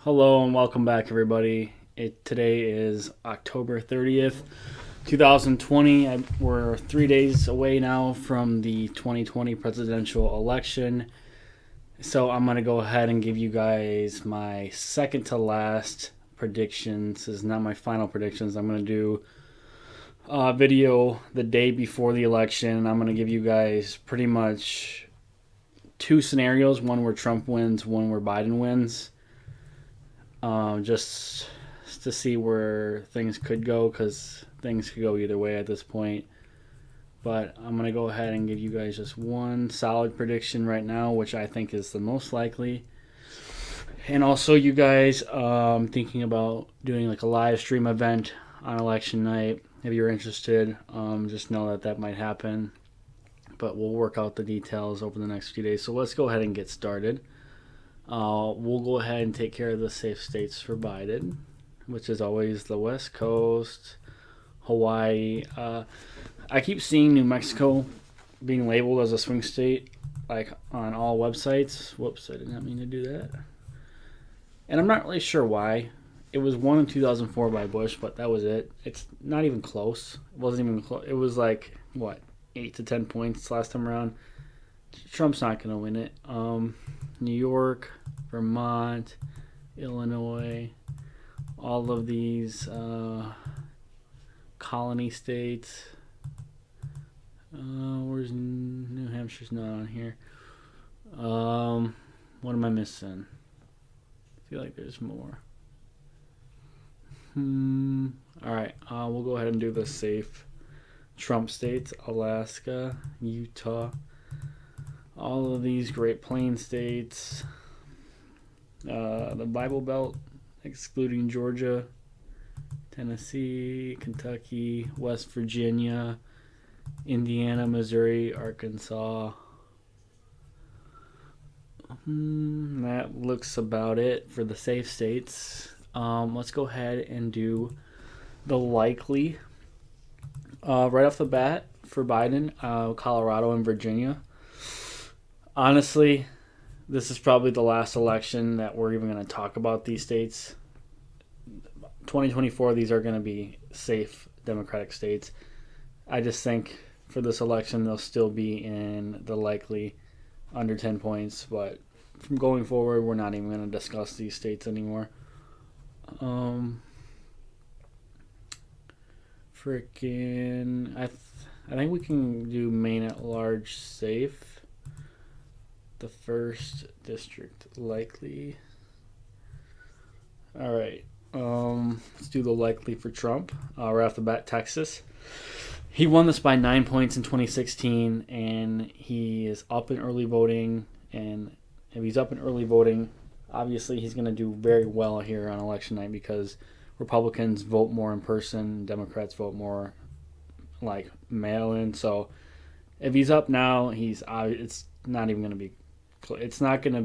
Hello and welcome back, everybody. Today is October 30th, 2020. We're 3 days away now from the 2020 presidential election. So I'm going to go ahead and give you guys my second to last predictions. This is not my final predictions. I'm going to do a video the day before the election. I'm going to give you guys pretty much two scenarios, one where Trump wins, one where Biden wins. Just to see where things could go, because things could go either way at this point. But I'm going to go ahead and give you guys just one solid prediction right now, which I think is the most likely. And also, you guys thinking about doing like a live stream event on election night. If you're interested, just know that might happen. But we'll work out the details over the next few days. So let's go ahead and get started. We'll go ahead and take care of the safe states for Biden, which is always the West Coast, Hawaii. I keep seeing New Mexico being labeled as a swing state, like on all websites. Whoops, I did not mean to do that. And I'm not really sure why. It was won in 2004 by Bush, but that was it. It's not even close. It wasn't even close. It was like, 8 to 10 points last time around. Trump's not going to win it. New York, Vermont, Illinois, all of these colony states. Where's New Hampshire's not on here? What am I missing? I feel like there's more. All right, we'll go ahead and do the safe Trump states: Alaska, Utah, all of these Great Plains states, the Bible Belt, excluding Georgia, Tennessee, Kentucky, West Virginia, Indiana, Missouri, Arkansas. That looks about it for the safe states. Let's go ahead and do the likely. Right off the bat for Biden, Colorado and Virginia. Honestly, this is probably the last election that we're even going to talk about these states. 2024, these are going to be safe Democratic states. I just think for this election, they'll still be in the likely under 10 points. But from going forward, we're not even going to discuss these states anymore. I think we can do Maine at large safe. The first district likely. All right. Let's do the likely for Trump. Right off the bat, Texas. He won this by 9 points in 2016, and he is up in early voting. And if he's up in early voting, obviously he's going to do very well here on election night because Republicans vote more in person, Democrats vote more like mail-in. So if he's up now, it's not even going to be. It's going to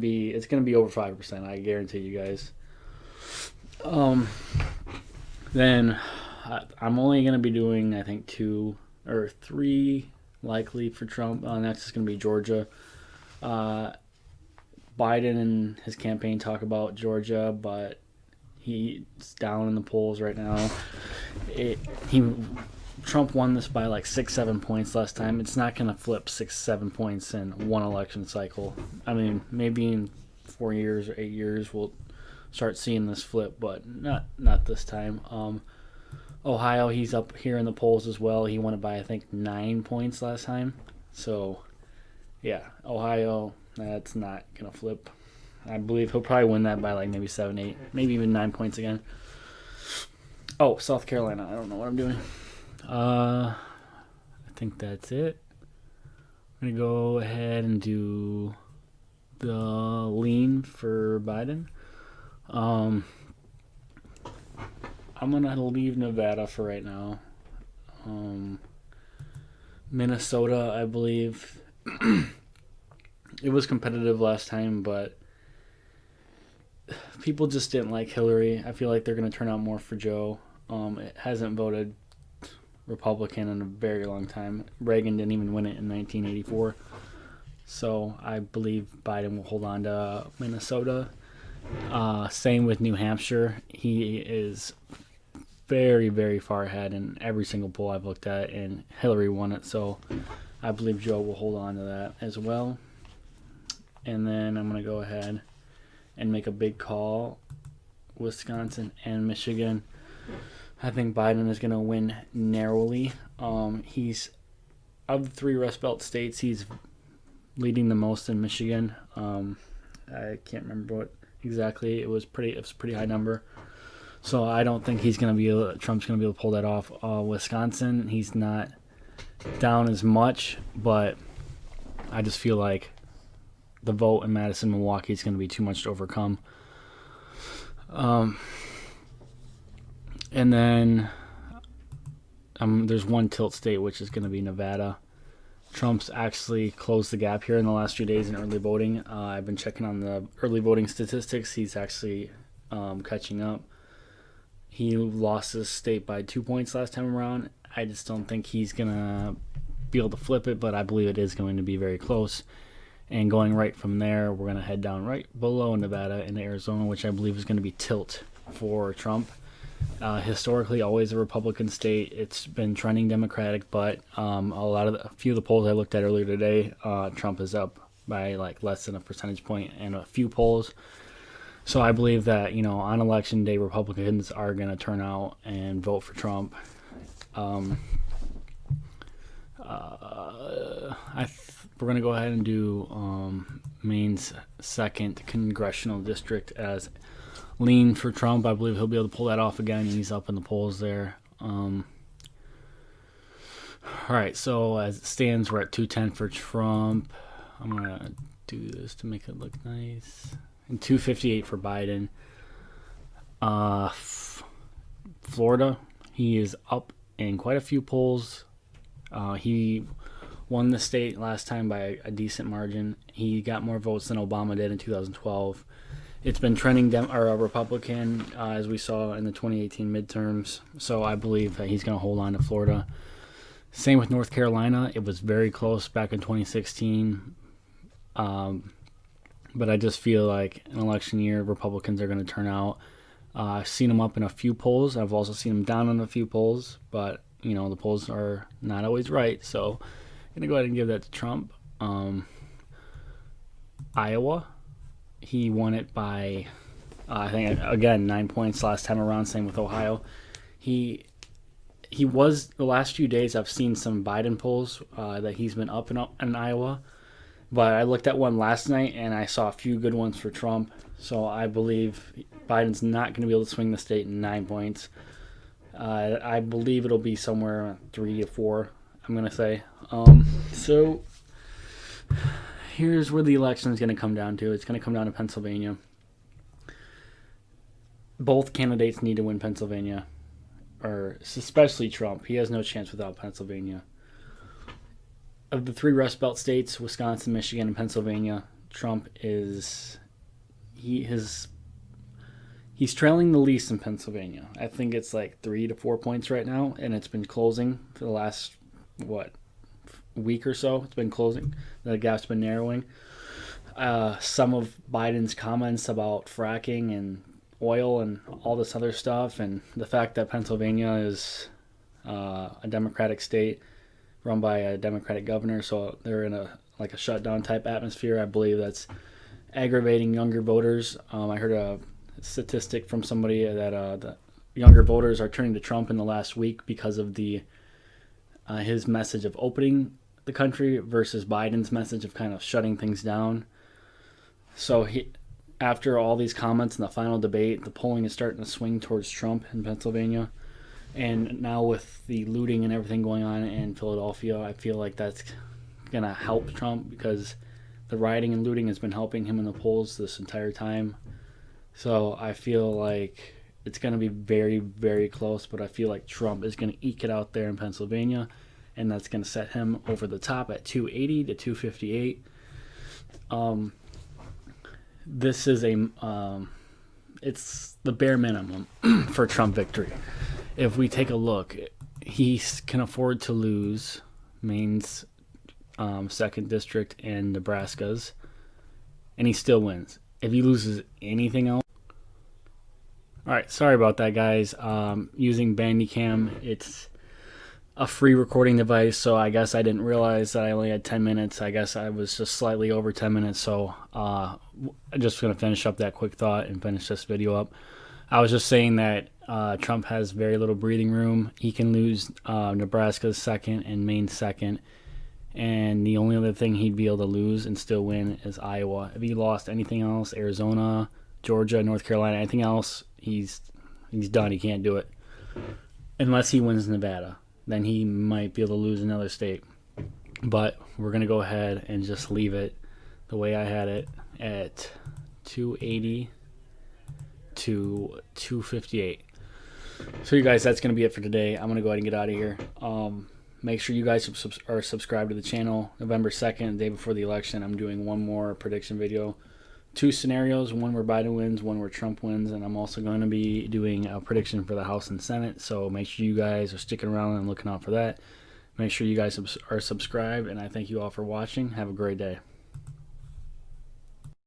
be over 5%. I guarantee you guys. Then I'm only going to be doing, I think, 2 or 3 likely for Trump. Next is going to be Georgia. Biden and his campaign talk about Georgia, but he's down in the polls right now. Trump won this by like 6-7 points last time. It's not going to flip 6-7 points in one election cycle. I mean, maybe in 4 years or 8 years we'll start seeing this flip, but not this time. Ohio, he's up here in the polls as well. He won it by, I think, 9 points last time. So, yeah, Ohio, that's not going to flip. I believe he'll probably win that by like maybe 7, 8, maybe even 9 points again. Oh, South Carolina. I don't know what I'm doing. I think that's it. I'm going to go ahead and do the lean for Biden. I'm going to leave Nevada for right now. Minnesota, I believe. It was competitive last time, but people just didn't like Hillary. I feel like they're going to turn out more for Joe. It hasn't voted Republican in a very long time. Reagan didn't even win it in 1984. So I believe Biden will hold on to Minnesota. Same with New Hampshire. He is very, very far ahead in every single poll I've looked at, and Hillary won it. So I believe Joe will hold on to that as well. And then I'm going to go ahead and make a big call. Wisconsin and Michigan. I think Biden is going to win narrowly. He's, of the 3 Rust Belt states, he's leading the most in Michigan. I can't remember what exactly. It was a pretty high number. So I don't think Trump's going to be able to pull that off. Wisconsin, he's not down as much, but I just feel like the vote in Madison, Milwaukee is going to be too much to overcome. And then there's one tilt state, which is going to be Nevada. Trump's actually closed the gap here in the last few days in early voting. I've been checking on the early voting statistics. He's actually catching up. He lost his state by 2 points last time around. I just don't think he's going to be able to flip it, but I believe it is going to be very close. And going right from there, we're going to head down right below Nevada into Arizona, which I believe is going to be tilt for Trump. Historically, always a Republican state. It's been trending Democratic, but a few of the polls I looked at earlier today, Trump is up by like less than a percentage point in a few polls. So I believe that, on election day, Republicans are going to turn out and vote for Trump. We're going to go ahead and do Maine's 2nd congressional district as lean for Trump. I believe he'll be able to pull that off again. He's up in the polls there. All right, so as it stands, we're at 210 for Trump. I'm going to do this to make it look nice. And 258 for Biden. Florida, he is up in quite a few polls. He won the state last time by a decent margin. He got more votes than Obama did in 2012. It's been trending Republican, as we saw in the 2018 midterms. So I believe that he's going to hold on to Florida. Same with North Carolina. It was very close back in 2016. But I just feel like an election year, Republicans are going to turn out. I've seen them up in a few polls. I've also seen them down in a few polls. But, the polls are not always right. So I'm going to go ahead and give that to Trump. Iowa, he won it by, I think, again, 9 points last time around. Same with Ohio. He was, the last few days, I've seen some Biden polls that he's been up in Iowa. But I looked at one last night, and I saw a few good ones for Trump. So I believe Biden's not going to be able to swing the state in 9 points. I believe it'll be somewhere 3 to 4, I'm going to say. So here's where the election is going to come down to. It's going to come down to Pennsylvania. Both candidates need to win Pennsylvania, or especially Trump. He has no chance without Pennsylvania. Of the 3 Rust Belt states, Wisconsin, Michigan, and Pennsylvania, Trump is he's trailing the least in Pennsylvania. I think it's like 3 to 4 points right now, and it's been closing for the last week or so. It's been closing. The gap's been narrowing. Some of Biden's comments about fracking and oil and all this other stuff, and the fact that Pennsylvania is a Democratic state run by a Democratic governor, so they're in a shutdown type atmosphere. I believe that's aggravating younger voters. I heard a statistic from somebody that the younger voters are turning to Trump in the last week because of his message of opening the country versus Biden's message of kind of shutting things down. So after all these comments in the final debate, the polling is starting to swing towards Trump in Pennsylvania. And now with the looting and everything going on in Philadelphia, I feel like that's going to help Trump because the rioting and looting has been helping him in the polls this entire time. So I feel like it's going to be very, very close, but I feel like Trump is going to eke it out there in Pennsylvania, and that's going to set him over the top at 280 to 258. This is it's the bare minimum for Trump victory. If we take a look, he can afford to lose Maine's 2nd district and Nebraska's, and he still wins. if he loses anything else. Alright, sorry about that, guys. Using Bandicam, it's a free recording device, so I guess I didn't realize that I only had 10 minutes. I guess I was just slightly over 10 minutes, so I'm just going to finish up that quick thought and finish this video up. I was just saying that Trump has very little breathing room. He can lose Nebraska's second and Maine's second, and the only other thing he'd be able to lose and still win is Iowa. If he lost anything else, Arizona, Georgia, North Carolina, anything else, he's done. He can't do it unless he wins Nevada. Then he might be able to lose another state. But we're going to go ahead and just leave it the way I had it at 280 to 258. So you guys, that's going to be it for today. I'm going to go ahead and get out of here. Make sure you guys are subscribed to the channel. November 2nd, the day before the election, I'm doing one more prediction video. 2 scenarios, one where Biden wins, one where Trump wins, and I'm also going to be doing a prediction for the House and Senate, so make sure you guys are sticking around and looking out for that. Make sure you guys are subscribed, and I thank you all for watching. Have a great day.